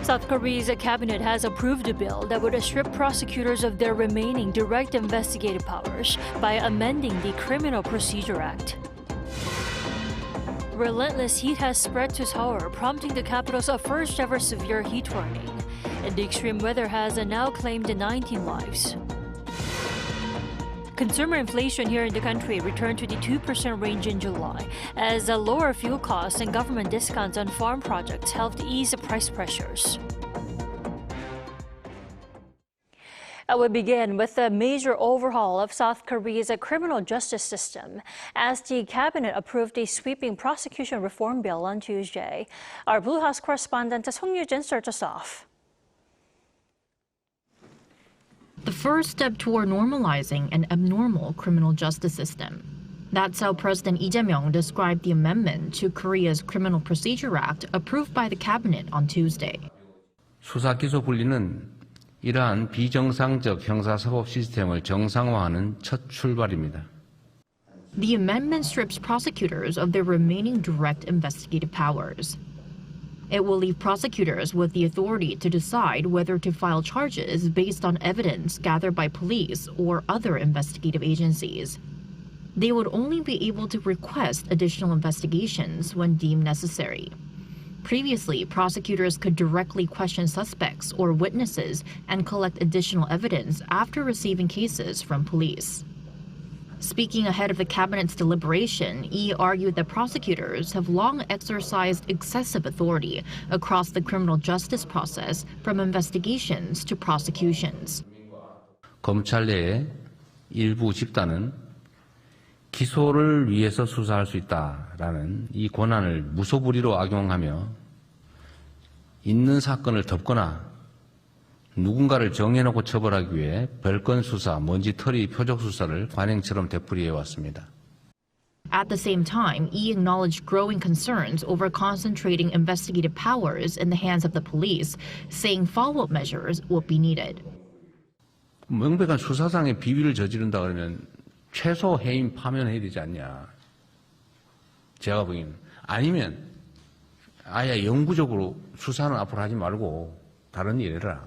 South Korea's cabinet has approved a bill that would strip prosecutors of their remaining direct investigative powers by amending the Criminal Procedure Act. Relentless heat has spread to Seoul, prompting the capital's first ever severe heat warning. And the extreme weather has now claimed 19 lives. Consumer inflation here in the country returned to the 2% range in July, as lower fuel costs and government discounts on farm projects helped ease price pressures. We begin with a major overhaul of South Korea's criminal justice system, as the cabinet approved a sweeping prosecution reform bill on Tuesday. Our Blue House correspondent Song Yujin starts us off. The first step toward normalizing an abnormal criminal justice system. That's how President Lee Jae-myung described the amendment to Korea's Criminal Procedure Act approved by the cabinet on Tuesday. 수사 기소 분리는 이러한 비정상적 형사사법 시스템을 정상화하는 첫 출발입니다. The amendment strips prosecutors of their remaining direct investigative powers. It will leave prosecutors with the authority to decide whether to file charges based on evidence gathered by police or other investigative agencies. They would only be able to request additional investigations when deemed necessary. Previously, prosecutors could directly question suspects or witnesses and collect additional evidence after receiving cases from police. Speaking ahead of the cabinet's deliberation, Lee argued that prosecutors have long exercised excessive authority across the criminal justice process, from investigations to prosecutions. 검찰 내의 일부 집단은 기소를 위해서 수사할 수 있다라는 이 권한을 무소불위로 악용하며 있는 사건을 덮거나 누군가를 정해놓고 처벌하기 위해 별건 수사, 먼지털이 표적 수사를 관행처럼 되풀이해 왔습니다. At the same time, Lee acknowledged growing concerns over concentrating investigative powers in the hands of the police, saying follow-up measures would be needed. 명백한 수사상의 비위를 저지른다 그러면 최소 해임 파면해야 되지 않냐. 제가 보기에는. 아니면 아예 영구적으로 수사는 앞으로 하지 말고 다른 일 해라.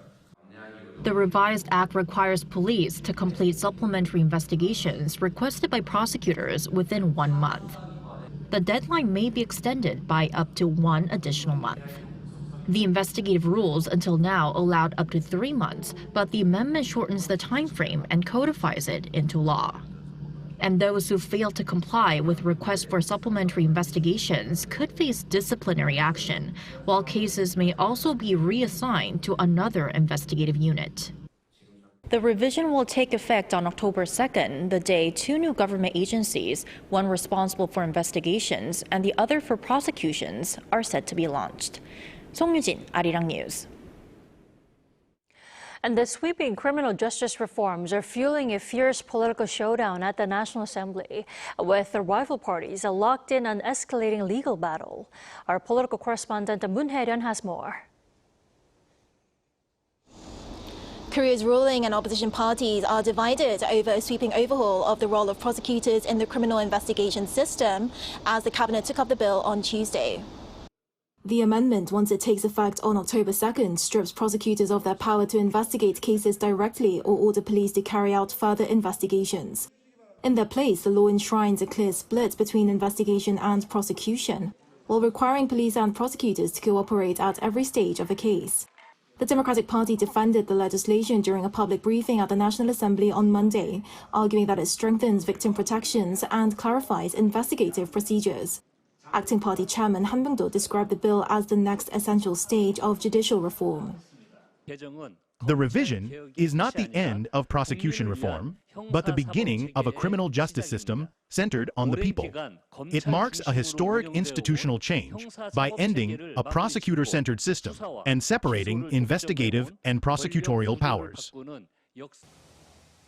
The revised act requires police to complete supplementary investigations requested by prosecutors within 1 month. The deadline may be extended by up to 1 additional month. The investigative rules until now allowed up to 3 months, but the amendment shortens the time frame and codifies it into law. And those who fail to comply with requests for supplementary investigations could face disciplinary action, while cases may also be reassigned to another investigative unit. The revision will take effect on October 2nd, the day 2 new government agencies, one responsible for investigations and the other for prosecutions, are set to be launched. Song Yujin, Arirang News. And the sweeping criminal justice reforms are fueling a fierce political showdown at the National Assembly, with the rival parties locked in an escalating legal battle. Our political correspondent Moon Hae-ryun has more. Korea's ruling and opposition parties are divided over a sweeping overhaul of the role of prosecutors in the criminal investigation system, as the cabinet took up the bill on Tuesday. The amendment, once it takes effect on October 2nd, strips prosecutors of their power to investigate cases directly or order police to carry out further investigations. In their place, the law enshrines a clear split between investigation and prosecution, while requiring police and prosecutors to cooperate at every stage of a case. The Democratic Party defended the legislation during a public briefing at the National Assembly on Monday, arguing that it strengthens victim protections and clarifies investigative procedures. Acting Party Chairman Han Byung-do described the bill as the next essential stage of judicial reform. The revision is not the end of prosecution reform, but the beginning of a criminal justice system centered on the people. It marks a historic institutional change by ending a prosecutor-centered system and separating investigative and prosecutorial powers.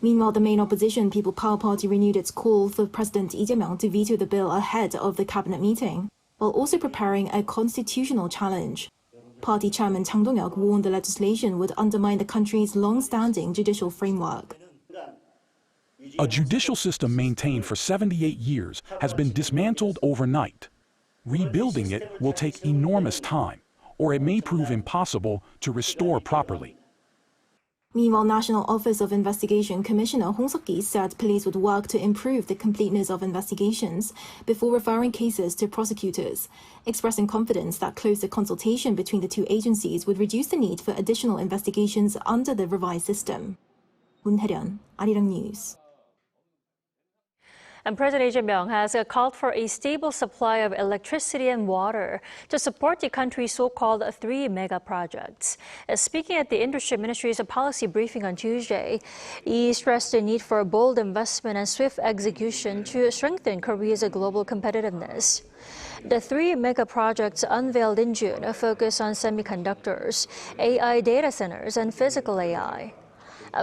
Meanwhile, the main opposition, People Power Party, renewed its call for President Lee Jae-myung to veto the bill ahead of the cabinet meeting, while also preparing a constitutional challenge. Party Chairman Chang Dong-hyuk warned the legislation would undermine the country's long-standing judicial framework. A judicial system maintained for 78 years has been dismantled overnight. Rebuilding it will take enormous time, or it may prove impossible to restore properly. Meanwhile, National Office of Investigation Commissioner Hong Seok-ki said police would work to improve the completeness of investigations before referring cases to prosecutors, expressing confidence that closer consultation between the two agencies would reduce the need for additional investigations under the revised system. Moon Hae-ryun, Arirang News. And President Lee Jae-myung has called for a stable supply of electricity and water to support the country's so-called 3 mega projects. Speaking at the Industry Ministry's policy briefing on Tuesday, Lee stressed the need for bold investment and swift execution to strengthen Korea's global competitiveness. The 3 mega projects unveiled in June focus on semiconductors, AI data centers, and physical AI.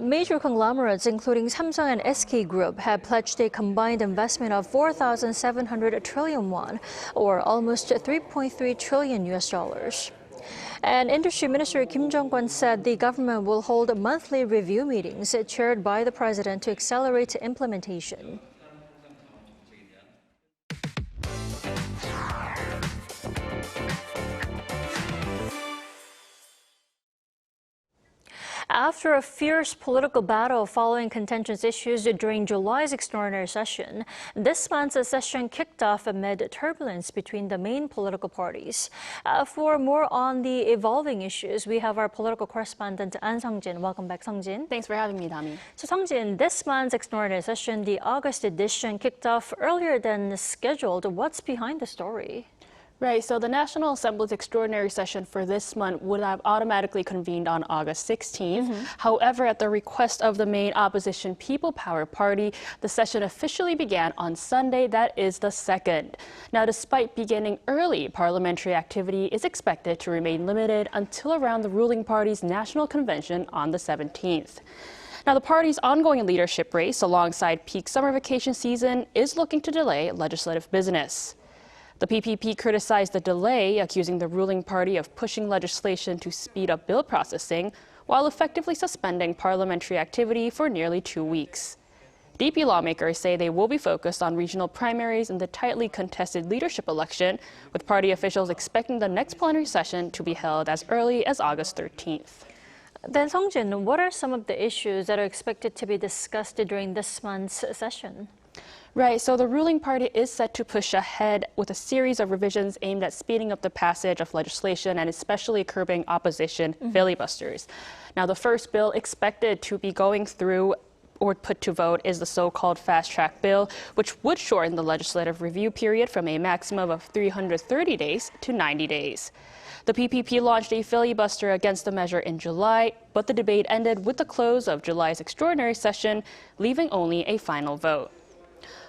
Major conglomerates, including Samsung and SK Group, have pledged a combined investment of 4,700 trillion won, or almost $3.3 trillion US. And Industry Minister Kim Jong-kwon said the government will hold monthly review meetings chaired by the president to accelerate implementation. After a fierce political battle following contentious issues during July's extraordinary session, this month's session kicked off amid turbulence between the main political parties. For more on the evolving issues, we have our political correspondent An Sung-jin. Welcome back, Sung-jin. Thanks for having me, Dami. So, Sung-jin, this month's extraordinary session, the August edition, kicked off earlier than scheduled. What's behind the story? Right, so the National Assembly's extraordinary session for this month would have automatically convened on August 16th. However, at the request of the main opposition People Power Party, the session officially began on Sunday, that is the 2nd. Now, despite beginning early, parliamentary activity is expected to remain limited until around the ruling party's national convention on the 17th. Now, the party's ongoing leadership race alongside peak summer vacation season is looking to delay legislative business. The PPP criticized the delay, accusing the ruling party of pushing legislation to speed up bill processing, while effectively suspending parliamentary activity for nearly 2 weeks. DP lawmakers say they will be focused on regional primaries in the tightly contested leadership election, with party officials expecting the next plenary session to be held as early as August 13th. Then, Sung-jin, what are some of the issues that are expected to be discussed during this month's session? Right, so the ruling party is set to push ahead with a series of revisions aimed at speeding up the passage of legislation and especially curbing opposition filibusters. Now, the first bill expected to be going through or put to vote is the so-called fast-track bill, which would shorten the legislative review period from a maximum of 330 days to 90 days. The PPP launched a filibuster against the measure in July, but the debate ended with the close of July's extraordinary session, leaving only a final vote.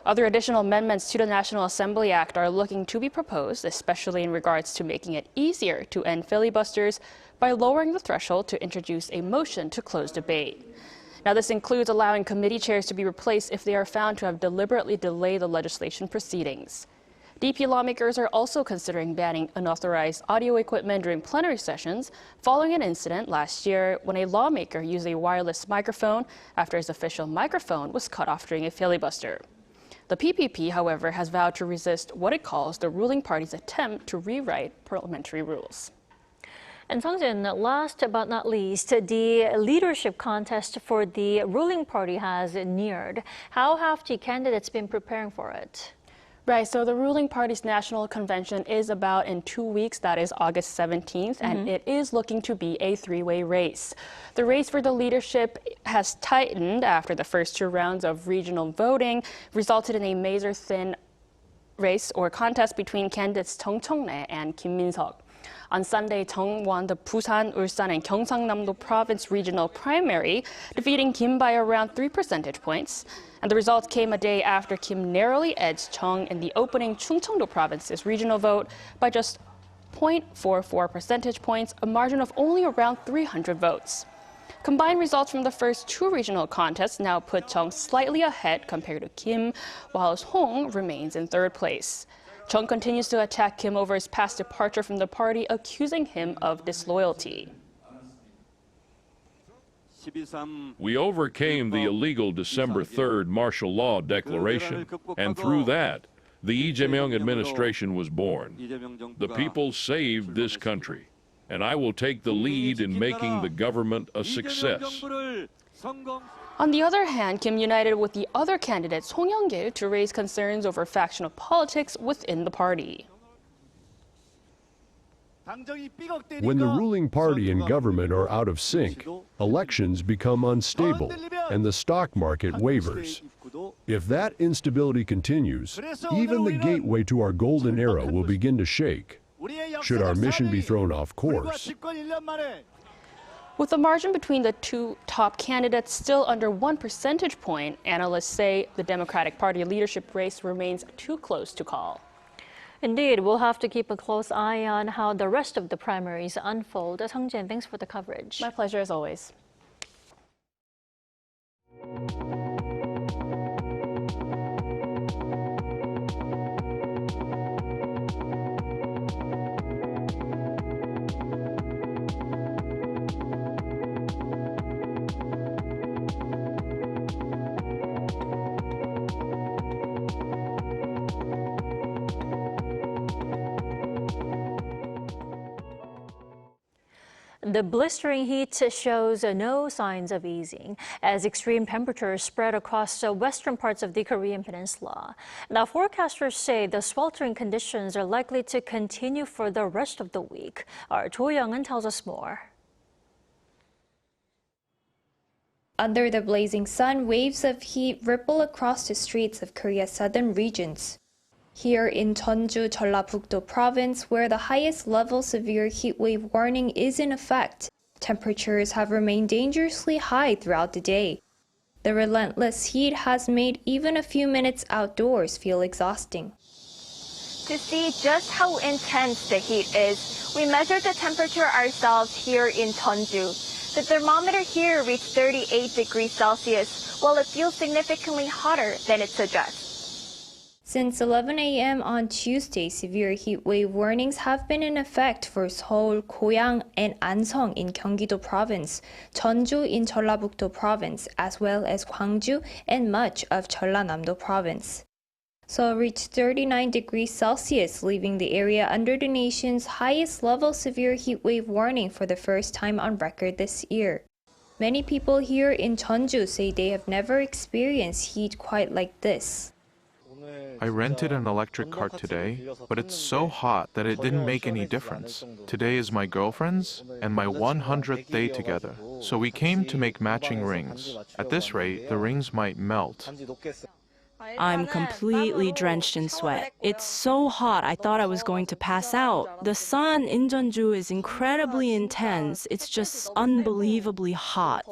Other additional amendments to the National Assembly Act are looking to be proposed, especially in regards to making it easier to end filibusters by lowering the threshold to introduce a motion to close debate. Now, this includes allowing committee chairs to be replaced if they are found to have deliberately delayed the legislation proceedings. DP lawmakers are also considering banning unauthorized audio equipment during plenary sessions following an incident last year when a lawmaker used a wireless microphone after his official microphone was cut off during a filibuster. The PPP, however, has vowed to resist what it calls the ruling party's attempt to rewrite parliamentary rules. And Sung-jin, last but not least, the leadership contest for the ruling party has neared. How have the candidates been preparing for it? Right, so the ruling party's national convention is about in 2 weeks, that is August 17th, and it is looking to be a three-way race. The race for the leadership has tightened after the first 2 rounds of regional voting resulted in a razor-thin race or contest between candidates Chung Chong-rae and Kim Min-seok. On Sunday, Chung won the Busan, Ulsan, and Gyeongsang-namdo province regional primary, defeating Kim by around 3 percentage points. And the results came a day after Kim narrowly edged Chung in the opening Chungcheongdo province's regional vote by just 0.44 percentage points, a margin of only around 300 votes. Combined results from the first 2 regional contests now put Chung slightly ahead compared to Kim, while Hong remains in 3rd place. Chung continues to attack Kim over his past departure from the party, accusing him of disloyalty. We overcame the illegal December 3rd martial law declaration, and through that, the Lee Jae-myung administration was born. The people saved this country. and I will take the lead in making the government a success. On the other hand, Kim united with the other candidate, Song Young-gil, to raise concerns over factional politics within the party. When the ruling party and government are out of sync, elections become unstable and the stock market wavers. If that instability continues, even the gateway to our golden era will begin to shake, should our mission be thrown off course. With the margin between the two top candidates still under 1 percentage point, analysts say the Democratic Party leadership race remains too close to call. Indeed, we'll have to keep a close eye on how the rest of the primaries unfold. Sung Jin, thanks for the coverage. My pleasure as always. The blistering heat shows no signs of easing as extreme temperatures spread across the western parts of the Korean peninsula. Now, forecasters say the sweltering conditions are likely to continue for the rest of the week. Our Cho Young-eun tells us more. Under the blazing sun, waves of heat ripple across the streets of Korea's southern regions. Here in Jeonju, Jeollabuk-do province, where the highest level severe heatwave warning is in effect, temperatures have remained dangerously high throughout the day. The relentless heat has made even a few minutes outdoors feel exhausting. To see just how intense the heat is, we measured the temperature ourselves here in Jeonju. The thermometer here reached 38 degrees Celsius, while it feels significantly hotter than it suggests. Since 11 a.m. on Tuesday, severe heat wave warnings have been in effect for Seoul, Goyang, and Ansong in Gyeonggi-do province, Jeonju in Jeollabuk-do province, as well as Gwangju and much of Jeollanam-do province. Seoul reached 39 degrees Celsius, leaving the area under the nation's highest level severe heat wave warning for the first time on record this year. Many people here in Jeonju say they have never experienced heat quite like this. I rented an electric cart today, but it's so hot that it didn't make any difference. Today is my girlfriend's and my 100th day together, so we came to make matching rings. At this rate, the rings might melt. I'm completely drenched in sweat. It's so hot, I thought I was going to pass out. The sun in Jeonju is incredibly intense. It's just unbelievably hot.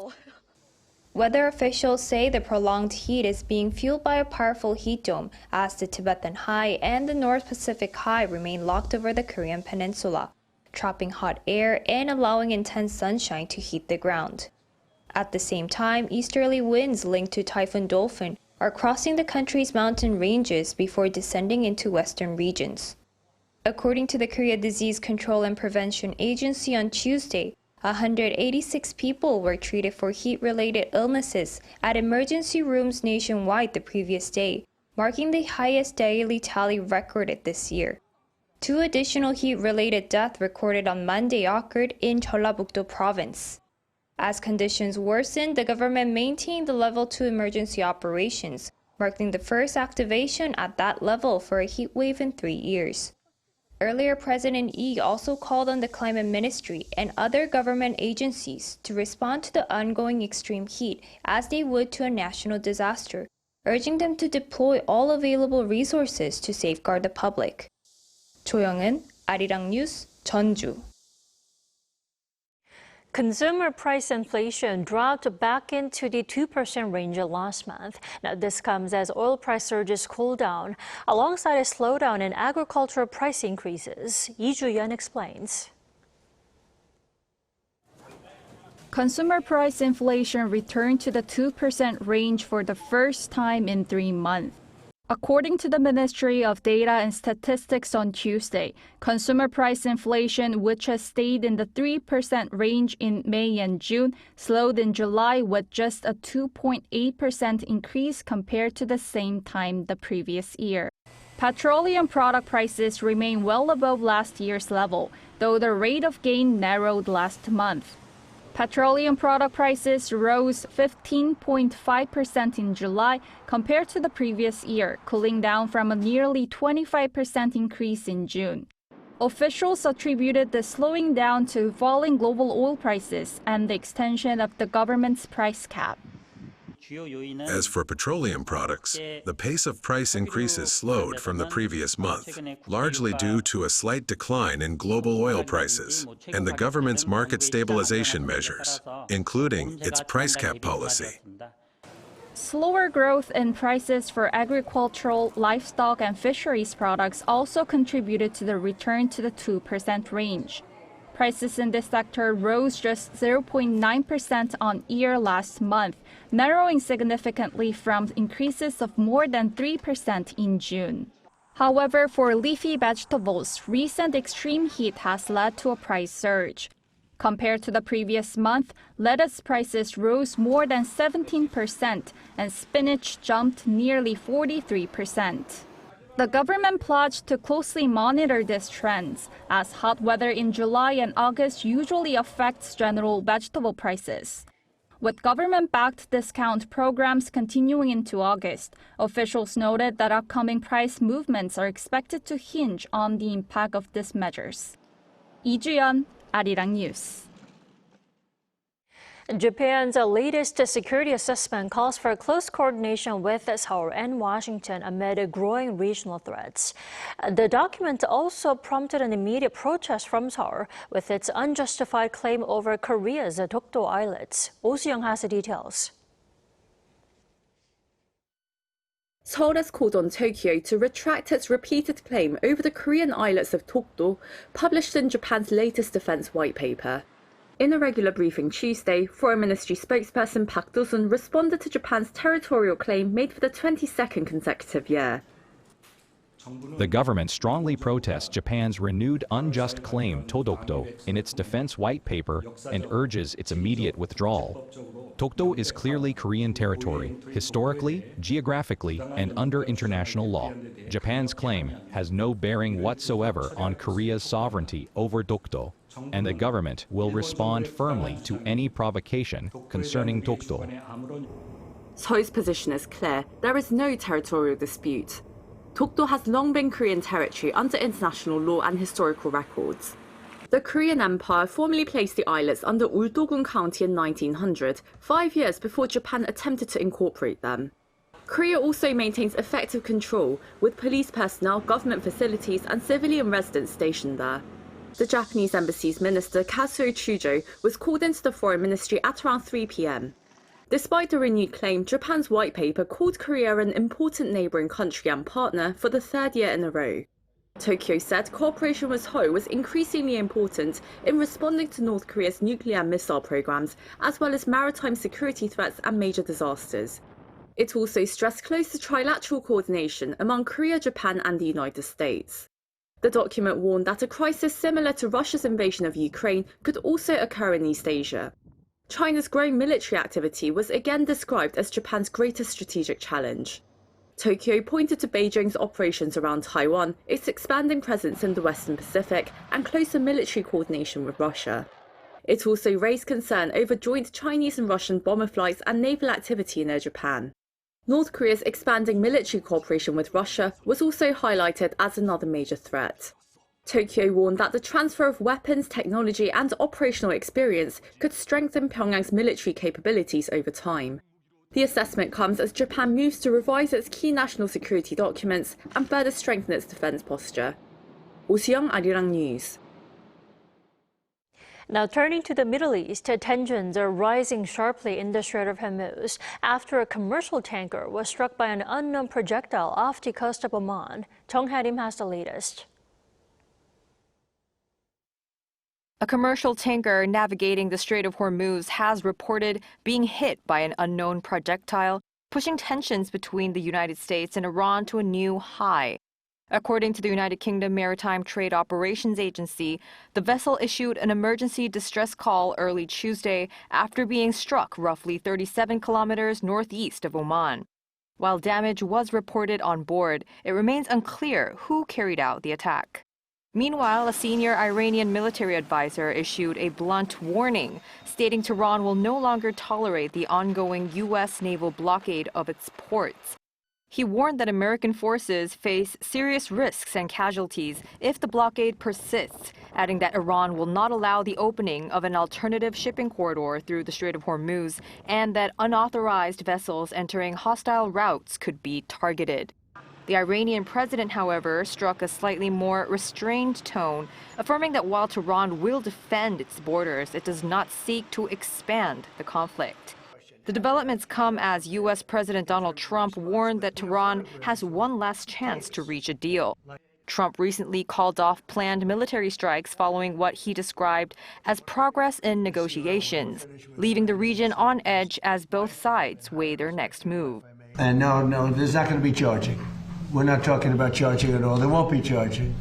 Weather officials say the prolonged heat is being fueled by a powerful heat dome as the Tibetan High and the North Pacific High remain locked over the Korean peninsula, trapping hot air and allowing intense sunshine to heat the ground. At the same time, easterly winds linked to Typhoon Dolphin are crossing the country's mountain ranges before descending into western regions. According to the Korea Disease Control and Prevention Agency on Tuesday, 186 people were treated for heat-related illnesses at emergency rooms nationwide the previous day, marking the highest daily tally recorded this year. 2 additional heat-related deaths recorded on Monday occurred in Jeollabuk-do province. As conditions worsened, the government maintained the level 2 emergency operations, marking the first activation at that level for a heat wave in 3 years. Earlier, President Lee also called on the Climate Ministry and other government agencies to respond to the ongoing extreme heat as they would to a national disaster, urging them to deploy all available resources to safeguard the public. Cho Young-eun, Arirang News, Jeonju. Consumer price inflation dropped back into the 2% range last month. Now, this comes as oil price surges cool down, alongside a slowdown in agricultural price increases. Lee Ju-yeon explains. Consumer price inflation returned to the 2% range for the first time in 3 months. According to the Ministry of Data and Statistics on Tuesday, consumer price inflation, which has stayed in the 3% range in May and June, slowed in July with just a 2.8% increase compared to the same time the previous year. Petroleum product prices remain well above last year's level, though the rate of gain narrowed last month. Petroleum product prices rose 15.5% in July compared to the previous year, cooling down from a nearly 25% increase in June. Officials attributed the slowing down to falling global oil prices and the extension of the government's price cap. As for petroleum products, the pace of price increases slowed from the previous month, largely due to a slight decline in global oil prices and the government's market stabilization measures, including its price cap policy. Slower growth in prices for agricultural, livestock, and fisheries products also contributed to the return to the 2% range. Prices in this sector rose just 0.9% on year last month, narrowing significantly from increases of more than 3% in June. However, for leafy vegetables, recent extreme heat has led to a price surge. Compared to the previous month, lettuce prices rose more than 17% and spinach jumped nearly 43%. The government pledged to closely monitor these trends, as hot weather in July and August usually affects general vegetable prices. With government-backed discount programs continuing into August, officials noted that upcoming price movements are expected to hinge on the impact of these measures. Lee Ju-yeon, Arirang News. Japan's latest security assessment calls for close coordination with Seoul and Washington amid growing regional threats. The document also prompted an immediate protest from Seoul with its unjustified claim over Korea's Dokdo islets. Oh Soo-young has the details. Seoul has called on Tokyo to retract its repeated claim over the Korean islets of Dokdo, published in Japan's latest defense white paper. In a regular briefing Tuesday, Foreign Ministry spokesperson Park Do-sun responded to Japan's territorial claim made for the 22nd consecutive year. The government strongly protests Japan's renewed unjust claim to Dokdo in its defense white paper and urges its immediate withdrawal. Dokdo is clearly Korean territory, historically, geographically, and under international law. Japan's claim has no bearing whatsoever on Korea's sovereignty over Dokdo, and the government will respond firmly to any provocation concerning Dokdo. Seoul's position is clear. There is no territorial dispute. Dokdo has long been Korean territory under international law and historical records. The Korean Empire formally placed the islets under Uldo-gun County in 1900, 5 years before Japan attempted to incorporate them. Korea also maintains effective control, with police personnel, government facilities, and civilian residents stationed there. The Japanese embassy's minister, Kazuo Chujo, was called into the foreign ministry at around 3 p.m. Despite the renewed claim, Japan's white paper called Korea an important neighbouring country and partner for the third year in a row. Tokyo said cooperation with Seoul was increasingly important in responding to North Korea's nuclear and missile programs, as well as maritime security threats and major disasters. It also stressed closer trilateral coordination among Korea, Japan, and the United States. The document warned that a crisis similar to Russia's invasion of Ukraine could also occur in East Asia. China's growing military activity was again described as Japan's greatest strategic challenge. Tokyo pointed to Beijing's operations around Taiwan, its expanding presence in the Western Pacific, and closer military coordination with Russia. It also raised concern over joint Chinese and Russian bomber flights and naval activity near Japan. North Korea's expanding military cooperation with Russia was also highlighted as another major threat. Tokyo warned that the transfer of weapons, technology, and operational experience could strengthen Pyongyang's military capabilities over time. The assessment comes as Japan moves to revise its key national security documents and further strengthen its defense posture. Oh Soo-young, Arirang News. Now turning to the Middle East, tensions are rising sharply in the Strait of Hormuz after a commercial tanker was struck by an unknown projectile off the coast of Oman. Jung Ha-rim has the latest. A commercial tanker navigating the Strait of Hormuz has reported being hit by an unknown projectile, pushing tensions between the United States and Iran to a new high. According to the United Kingdom Maritime Trade Operations Agency, the vessel issued an emergency distress call early Tuesday after being struck roughly 37 kilometers northeast of Oman. While damage was reported on board, it remains unclear who carried out the attack. Meanwhile, a senior Iranian military advisor issued a blunt warning, stating Tehran will no longer tolerate the ongoing U.S. naval blockade of its ports. He warned that American forces face serious risks and casualties if the blockade persists, adding that Iran will not allow the opening of an alternative shipping corridor through the Strait of Hormuz and that unauthorized vessels entering hostile routes could be targeted. The Iranian president, however, struck a slightly more restrained tone, affirming that while Tehran will defend its borders, it does not seek to expand the conflict. The developments come as U.S. President Donald Trump warned that Tehran has one last chance to reach a deal. Trump recently called off planned military strikes following what he described as progress in negotiations, leaving the region on edge as both sides weigh their next move. And no, there's not going to be charging. We're not talking about charging at all. There won't be charging.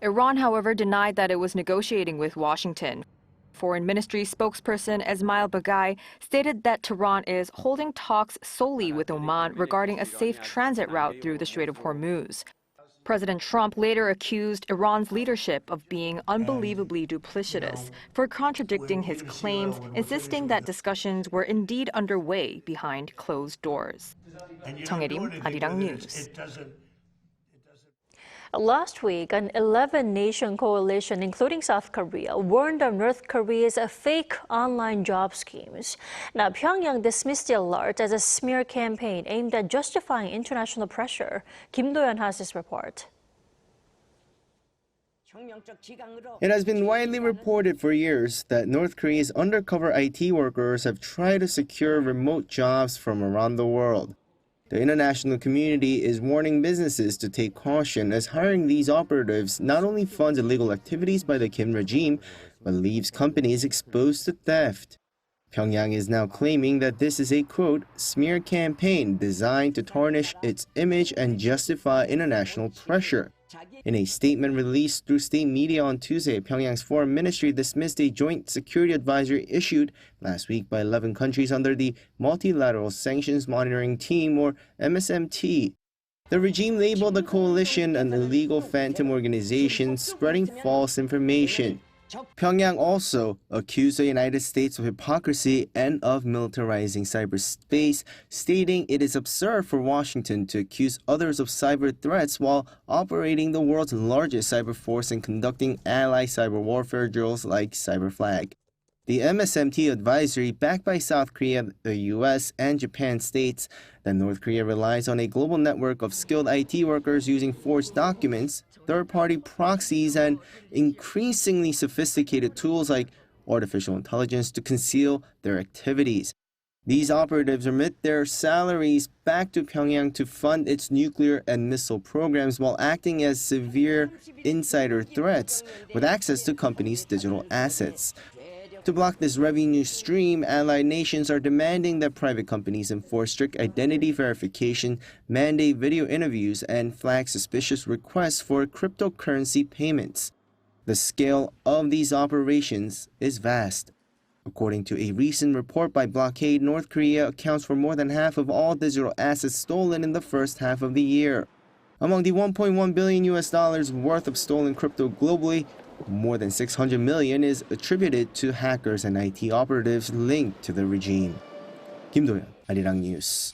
Iran, however, denied that it was negotiating with Washington. Foreign Ministry spokesperson Esmail Baghaei stated that Tehran is holding talks solely with Oman regarding a safe transit route through the Strait of Hormuz. President Trump later accused Iran's leadership of being unbelievably duplicitous for contradicting his claims, insisting that discussions were indeed underway behind closed doors. 정혜림, Arirang News. Last week, an 11-nation coalition, including South Korea, warned of North Korea's fake online job schemes. Now, Pyongyang dismissed the alert as a smear campaign aimed at justifying international pressure. Kim Do-yeon has this report. It has been widely reported for years that North Korea's undercover IT workers have tried to secure remote jobs from around the world. The international community is warning businesses to take caution as hiring these operatives not only funds illegal activities by the Kim regime, but leaves companies exposed to theft. Pyongyang is now claiming that this is a, quote, smear campaign designed to tarnish its image and justify international pressure. In a statement released through state media on Tuesday, Pyongyang's foreign ministry dismissed a joint security advisory issued last week by 11 countries under the Multilateral Sanctions Monitoring Team, or MSMT. The regime labeled the coalition an illegal phantom organization spreading false information. Pyongyang also accused the United States of hypocrisy and of militarizing cyberspace, stating it is absurd for Washington to accuse others of cyber threats while operating the world's largest cyber force and conducting ally cyber warfare drills like Cyberflag. The MSMT advisory, backed by South Korea, the U.S., and Japan, states that North Korea relies on a global network of skilled IT workers using forged documents, third-party proxies, and increasingly sophisticated tools like artificial intelligence to conceal their activities. These operatives remit their salaries back to Pyongyang to fund its nuclear and missile programs while acting as severe insider threats with access to companies' digital assets. To block this revenue stream, allied nations are demanding that private companies enforce strict identity verification, mandate video interviews, and flag suspicious requests for cryptocurrency payments. The scale of these operations is vast. According to a recent report by Blockade, North Korea accounts for more than half of all digital assets stolen in the first half of the year. Among the $1.1 billion worth of stolen crypto globally, more than 600 million is attributed to hackers and IT operatives linked to the regime. Kim Do-yeon, Arirang News.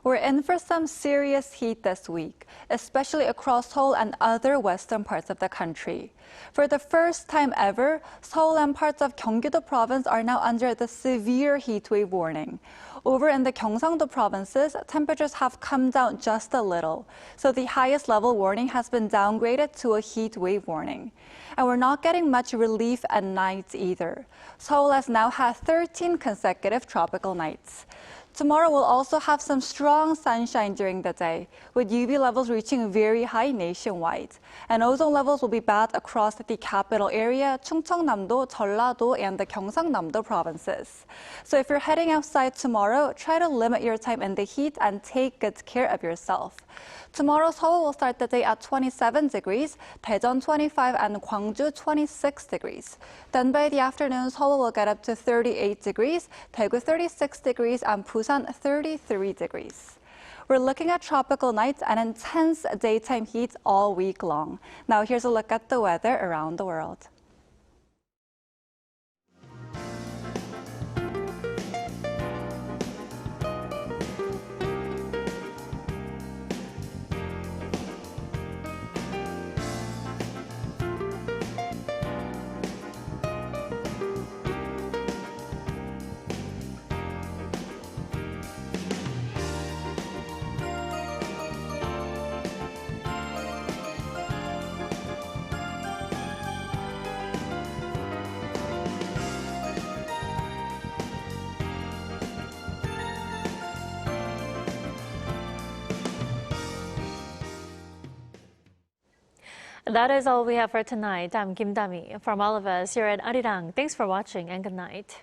We're in for some serious heat this week, especially across Seoul and other western parts of the country. For the first time ever, Seoul and parts of Gyeonggi-do province are now under the severe heat wave warning. Over in the Gyeongsang-do provinces, temperatures have come down just a little, so the highest level warning has been downgraded to a heat wave warning. And we're not getting much relief at nights either. Seoul has now had 13 consecutive tropical nights. Tomorrow we'll also have some strong sunshine during the day, with UV levels reaching very high nationwide. And ozone levels will be bad across the capital area, 충청남도, 전라도, and the 경상남도 provinces. So if you're heading outside tomorrow, try to limit your time in the heat and take good care of yourself. Tomorrow, Seoul will start the day at 27 degrees, Daejeon 25, and Gwangju 26 degrees. Then by the afternoon, Seoul will get up to 38 degrees, Daegu 36 degrees, and Busan 33 degrees. We're looking at tropical nights and intense daytime heat all week long. Now here's a look at the weather around the world. That is all we have for tonight. I'm Kim Dami. From all of us here at Arirang, thanks for watching and good night.